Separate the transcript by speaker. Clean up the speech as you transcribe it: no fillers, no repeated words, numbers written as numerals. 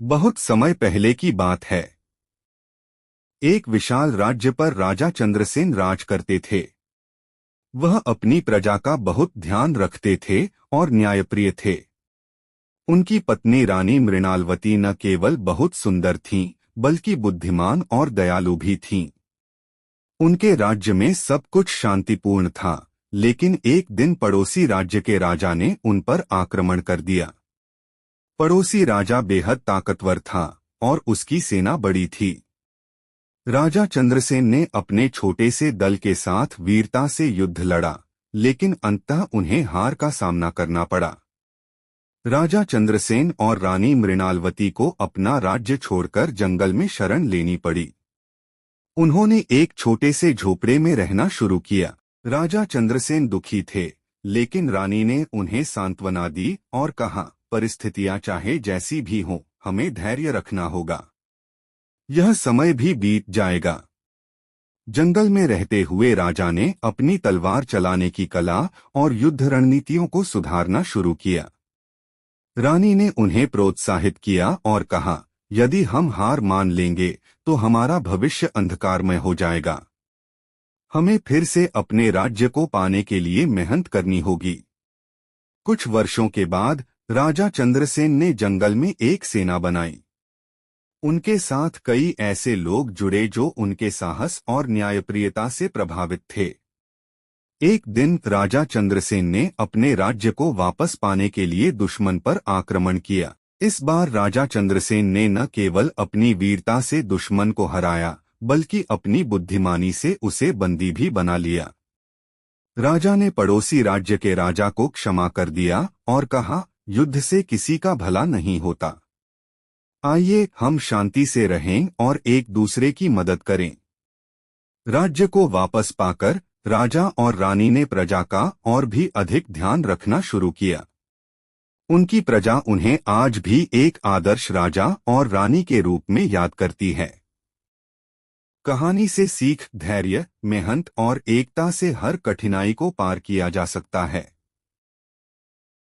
Speaker 1: बहुत समय पहले की बात है। एक विशाल राज्य पर राजा चंद्रसेन राज करते थे। वह अपनी प्रजा का बहुत ध्यान रखते थे और न्यायप्रिय थे। उनकी पत्नी रानी मृणालवती न केवल बहुत सुंदर थीं, बल्कि बुद्धिमान और दयालु भी थीं। उनके राज्य में सब कुछ शांतिपूर्ण था, लेकिन एक दिन पड़ोसी राज्य के राजा ने उन पर आक्रमण कर दिया। पड़ोसी राजा बेहद ताकतवर था और उसकी सेना बड़ी थी। राजा चंद्रसेन ने अपने छोटे से दल के साथ वीरता से युद्ध लड़ा, लेकिन अंततः उन्हें हार का सामना करना पड़ा। राजा चंद्रसेन और रानी मृणालवती को अपना राज्य छोड़कर जंगल में शरण लेनी पड़ी। उन्होंने एक छोटे से झोपड़े में रहना शुरू किया। राजा चंद्रसेन दुखी थे, लेकिन रानी ने उन्हें सांत्वना दी और कहा, परिस्थितियां चाहे जैसी भी हों, हमें धैर्य रखना होगा। यह समय भी बीत जाएगा। जंगल में रहते हुए राजा ने अपनी तलवार चलाने की कला और युद्ध रणनीतियों को सुधारना शुरू किया। रानी ने उन्हें प्रोत्साहित किया और कहा, यदि हम हार मान लेंगे तो हमारा भविष्य अंधकारमय हो जाएगा। हमें फिर से अपने राज्य को पाने के लिए मेहनत करनी होगी। कुछ वर्षों के बाद राजा चंद्रसेन ने जंगल में एक सेना बनाई। उनके साथ कई ऐसे लोग जुड़े जो उनके साहस और न्यायप्रियता से प्रभावित थे। एक दिन राजा चंद्रसेन ने अपने राज्य को वापस पाने के लिए दुश्मन पर आक्रमण किया। इस बार राजा चंद्रसेन ने न केवल अपनी वीरता से दुश्मन को हराया, बल्कि अपनी बुद्धिमानी से उसे बंदी भी बना लिया। राजा ने पड़ोसी राज्य के राजा को क्षमा कर दिया और कहा, युद्ध से किसी का भला नहीं होता। आइए हम शांति से रहें और एक दूसरे की मदद करें। राज्य को वापस पाकर राजा और रानी ने प्रजा का और भी अधिक ध्यान रखना शुरू किया। उनकी प्रजा उन्हें आज भी एक आदर्श राजा और रानी के रूप में याद करती है। कहानी से सीख, धैर्य, मेहनत और एकता से हर कठिनाई को पार किया जा सकता है।